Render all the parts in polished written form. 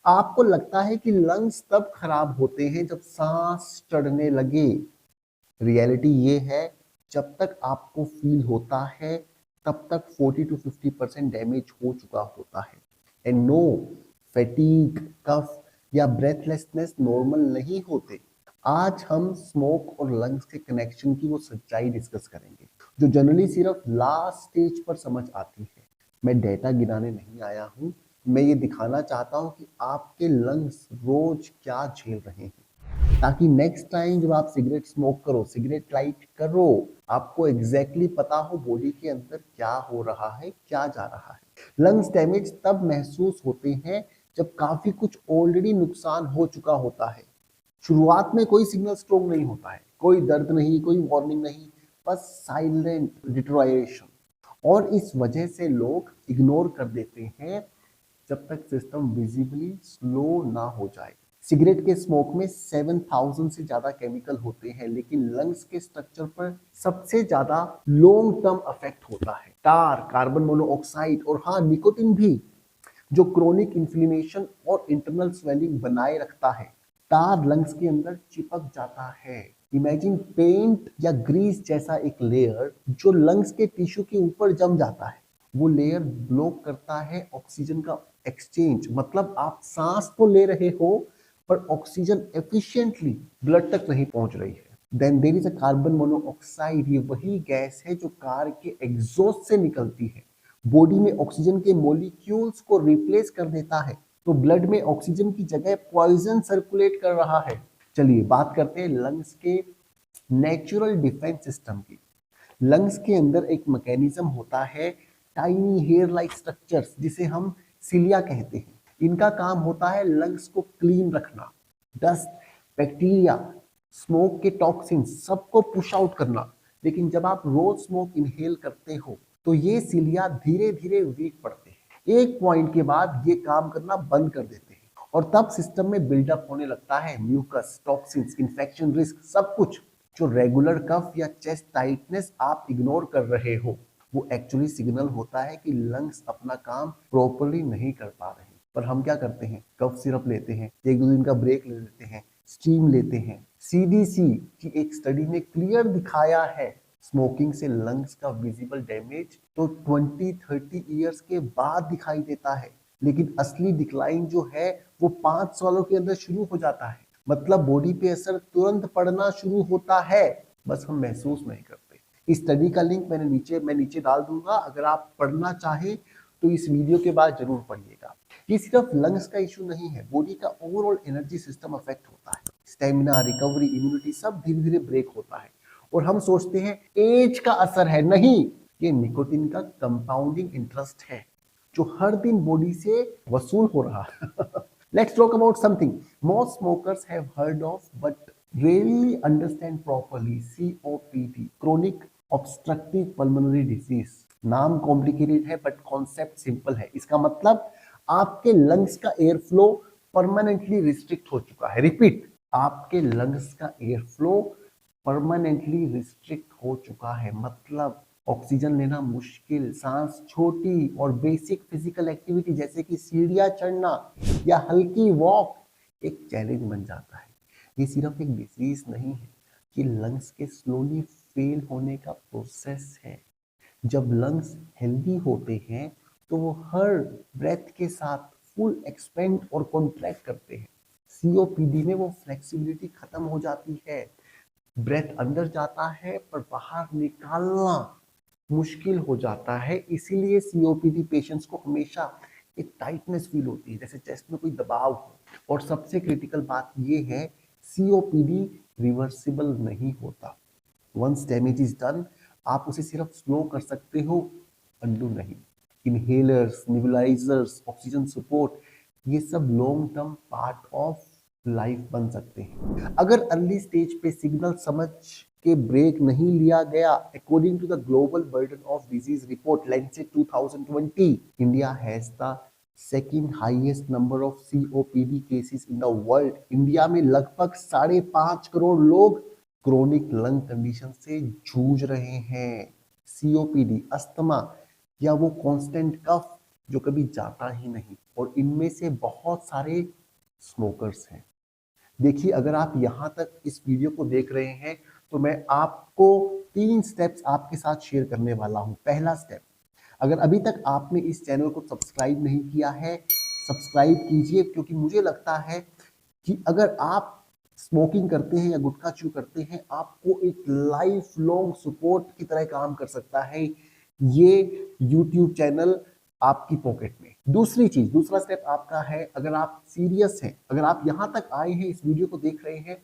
आपको लगता है कि लंग्स तब खराब होते हैं जब सांस चढ़ने लगे। रियलिटी ये है, जब तक आपको फील होता है तब तक 40 to 50% डैमेज हो चुका होता है। एंड नो, फैटीग, कफ या ब्रेथलेसनेस नॉर्मल नहीं होते। आज हम स्मोक और लंग्स के कनेक्शन की वो सच्चाई डिस्कस करेंगे जो जनरली सिर्फ लास्ट स्टेज पर समझ आती है। मैं डेटा गिनाने नहीं आया हूँ, मैं ये दिखाना चाहता हूँ कि आपके लंग्स रोज क्या झेल रहे हैं, ताकि नेक्स्ट टाइम जब आप सिगरेट स्मोक करो, सिगरेट लाइट करो, आपको एग्जैक्टली पता हो बॉडी के अंदर क्या हो रहा है, क्या जा रहा है। लंग्स डैमेज तब महसूस होते हैं जब काफी कुछ ऑलरेडी नुकसान हो चुका होता है। शुरुआत में कोई सिग्नल स्ट्रोंग नहीं होता है, कोई दर्द नहीं, कोई वार्निंग नहीं, बस साइलेंट डिटोरिएशन। और इस वजह से लोग इग्नोर कर देते हैं जब तक सिस्टम विजिबली स्लो ना हो जाए। सिगरेट के स्मोक में 7000 से ज्यादा केमिकल होते हैं, लेकिन लंग्स के स्ट्रक्चर पर सबसे ज्यादा लॉन्ग टर्म इफेक्ट होता है। टार, कार्बन मोनोऑक्साइड और हाँ, निकोटिन भी, जो क्रोनिक इन्फ्लेमेशन और इंटरनल स्वेलिंग बनाए रखता है। टार लंग्स के अंदर चिपक जाता है। इमेजिन पेंट या ग्रीस जैसा एक लेयर जो लंग्स के टिश्यू के ऊपर जम जाता है। वो लेयर ब्लॉक करता है ऑक्सीजन का एक्सचेंज, मतलब आप सांस तो ले रहे हो पर ऑक्सीजन एफिशिएंटली ब्लड तक नहीं पहुंच रही है। Then there is a carbon monoxide. ये वही गैस है जो कार के एग्जॉस्ट से निकलती है, बॉडी में ऑक्सीजन के मॉलिक्यूल्स को रिप्लेस कर देता है, तो ब्लड में ऑक्सीजन की जगह पॉइजन सर्कुलेट कर रहा है। चलिए बात करते हैं लंग्स के नेचुरल डिफेंस सिस्टम की। लंग्स के अंदर एक मैकेनिज्म होता है, टाइनी हेयर लाइक स्ट्रक्चर्स, जिसे हम सिलिया कहते हैं। इनका काम होता है लंग्स को क्लीन रखना, डस्ट, बैक्टीरिया, स्मोक के टॉक्सिन्स सबको पुश आउट करना। लेकिन जब आप रोज स्मोक इनहेल करते हो तो ये सिलिया धीरे धीरे वीक पड़ते हैं। एक पॉइंट के बाद ये काम करना बंद कर देते हैं और तब सिस्टम में बिल्डअप होने लगता है म्यूकस, टॉक्सिन्स, इन्फेक्शन रिस्क, सब कुछ। जो रेगुलर कफ या चेस्ट टाइटनेस आप इग्नोर कर रहे हो, वो एक्चुअली सिग्नल होता है कि लंग्स अपना काम प्रॉपरली नहीं कर पा रहे। पर हम क्या करते हैं, कफ सिरप लेते हैं, एक दो दिन का ब्रेक ले लेते हैं, स्टीम लेते हैं। सीडीसी की एक स्टडी ने क्लियर दिखाया है स्मोकिंग से लंग्स का विजिबल डैमेज तो 20-30 ईयर्स के बाद दिखाई देता है, लेकिन असली डिक्लाइन जो है वो 5 सालों के अंदर शुरू हो जाता है। मतलब बॉडी पे असर तुरंत पड़ना शुरू होता है, बस हम महसूस नहीं करते। इस स्टडी का लिंक मैं नीचे डाल दूंगा, अगर आप पढ़ना चाहे तो इस वीडियो के बाद जरूर पढ़िएगा। ये सिर्फ लंग्स का इशू नहीं है, बॉडी का ओवरऑल एनर्जी सिस्टम अफेक्ट होता है। स्टेमिना, रिकवरी, इम्यूनिटी सब धीरे धीरे ब्रेक होता है। और हम सोचते हैं एज का असर है, नहीं, ये निकोटिन का कंपाउंडिंग इंटरेस्ट है जो हर दिन बॉडी से वसूल हो रहा है। Let's talk about something most smokers have heard of but rarely understand properly: COPD, chronic obstructive pulmonary disease। नाम कॉम्प्लिकेटेड है बट कॉन्सेप्ट सिंपल है। इसका मतलब आपके लंग्स का एयर फ्लो परमानेंटली रिस्ट्रिक्ट हो चुका है। रिपीट, आपके लंग्स का एयर फ्लो परमानेंटली रिस्ट्रिक्ट हो चुका है, मतलब ऑक्सीजन लेना मुश्किल, सांस छोटी और बेसिक फिजिकल एक्टिविटी जैसे कि सीढ़ियां चढ़ना या हल्की वॉक एक चैलेंज बन जाता है। ये सिर्फ एक डिजीज नहीं है, ये लंग्स के स्लोली फेल होने का प्रोसेस है। जब लंग्स हेल्दी होते हैं तो वो हर ब्रेथ के साथ फुल एक्सपेंड और कॉन्ट्रैक्ट करते हैं। सीओपीडी में वो फ्लेक्सिबिलिटी खत्म हो जाती है, ब्रेथ अंदर जाता है पर बाहर निकालना मुश्किल हो जाता है। इसीलिए सीओपीडी पेशेंट्स को हमेशा एक टाइटनेस फील होती है, जैसे चेस्ट में कोई दबाव हो। और सबसे क्रिटिकल बात ये है, सीओपीडी रिवर्सिबल नहीं होता। वंस डैमेज इज डन, आप उसे सिर्फ स्लो कर सकते हो, अंडू नहीं। इनहेलर्स, नेबुलाइजर्स, ऑक्सीजन सपोर्ट, ये सब long term part of life बन सकते हैं। अगर अर्ली स्टेज पे सिग्नल समझ के ब्रेक नहीं लिया गया, according to the global burden of disease report Lancet 2020, India has the second highest number of COPD cases in the world. India में लगभग 5.5 करोड़ लोग क्रोनिक लंग कंडीशन से जूझ रहे हैं। सीओपीडी, अस्थमा या वो कांस्टेंट कफ जो कभी जाता ही नहीं। और इनमें से बहुत सारे स्मोकर्स हैं। देखिए, अगर आप यहाँ तक इस वीडियो को देख रहे हैं तो मैं आपको 3 स्टेप्स आपके साथ शेयर करने वाला हूँ। पहला स्टेप, अगर अभी तक आपने इस चैनल को सब्सक्राइब नहीं किया है, सब्सक्राइब कीजिए, क्योंकि मुझे लगता है कि अगर आप स्मोकिंग करते हैं या गुटखा च्यू करते हैं, आपको एक लाइफ लॉन्ग सपोर्ट की तरह काम कर सकता है ये YouTube चैनल आपकी पॉकेट में। दूसरी चीज, दूसरा स्टेप आपका है, अगर आप सीरियस हैं, अगर आप यहां तक आए हैं, इस वीडियो को देख रहे हैं,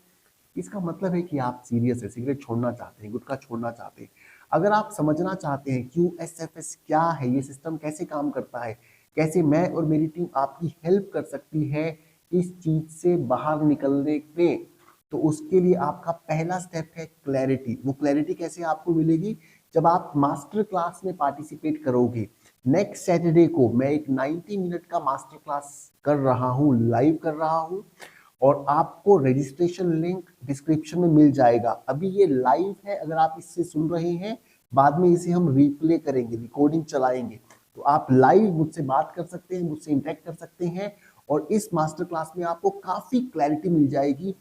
इसका मतलब है कि आप सीरियस है, सिगरेट छोड़ना चाहते हैं, गुटखा छोड़ना चाहते हैं। अगर आप समझना चाहते हैं QSFS क्या है, ये सिस्टम कैसे काम करता है, कैसे मैं और मेरी टीम आपकी हेल्प कर सकती है इस चीज से बाहर निकलने में, तो उसके लिए आपका पहला स्टेप है क्लैरिटी। वो क्लैरिटी कैसे आपको मिलेगी? जब आप मास्टर क्लास में पार्टिसिपेट करोगे। नेक्स्ट सैटरडे को मैं एक 90 मिनट का मास्टर क्लास कर रहा हूँ, लाइव कर रहा हूँ, और आपको रजिस्ट्रेशन लिंक डिस्क्रिप्शन में मिल जाएगा। अभी ये लाइव है, अगर आप इससे सुन रहे हैं, बाद में इसे हम रिप्ले करेंगे, रिकॉर्डिंग चलाएंगे, तो आप लाइव मुझसे बात कर सकते हैं, मुझसे इंटरेक्ट कर सकते हैं, और इस मास्टर क्लास में आपको काफी क्लैरिटी मिल जाएगी।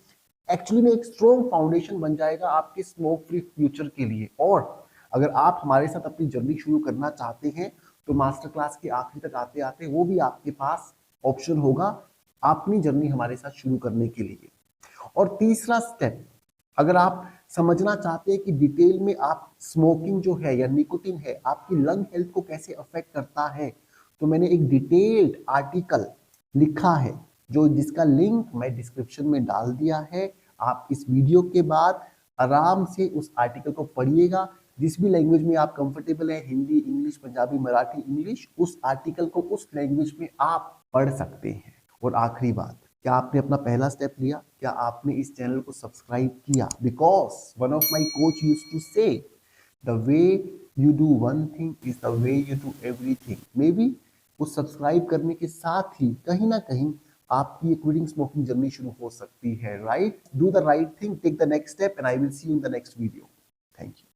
एक्चुअली में एक स्ट्रॉन्ग फाउंडेशन बन जाएगा आपके स्मोक फ्री फ्यूचर के लिए। और अगर आप हमारे साथ अपनी जर्नी शुरू करना चाहते हैं तो मास्टर क्लास के आखिरी तक आते आते वो भी आपके पास ऑप्शन होगा अपनी जर्नी हमारे साथ शुरू करने के लिए। और तीसरा स्टेप, अगर आप समझना चाहते हैं कि डिटेल में आप स्मोकिंग जो है या निकोटिन है आपकी लंग हेल्थ को कैसे अफेक्ट करता है, तो मैंने एक डिटेल्ड आर्टिकल लिखा है जो जिसका लिंक मैं डिस्क्रिप्शन में डाल दिया है। आप इस वीडियो के बाद आराम से उस आर्टिकल को पढ़िएगा। जिस भी लैंग्वेज में आप कंफर्टेबल है, हिंदी, इंग्लिश, पंजाबी, मराठी, इंग्लिश, उस आर्टिकल को उस लैंग्वेज में आप पढ़ सकते हैं। और आखिरी बात, क्या आपने अपना पहला स्टेप लिया? क्या आपने इस चैनल को सब्सक्राइब किया? Because one of my coach used to say the way you do one thing is the way you do everything. Maybe उस सब्सक्राइब करने के साथ ही कहीं ना कहीं आपकी एक क्विटिंग स्मोकिंग जर्नी शुरू हो सकती है। Right, do the right thing, take the next step, and I will see you in the next video. Thank you.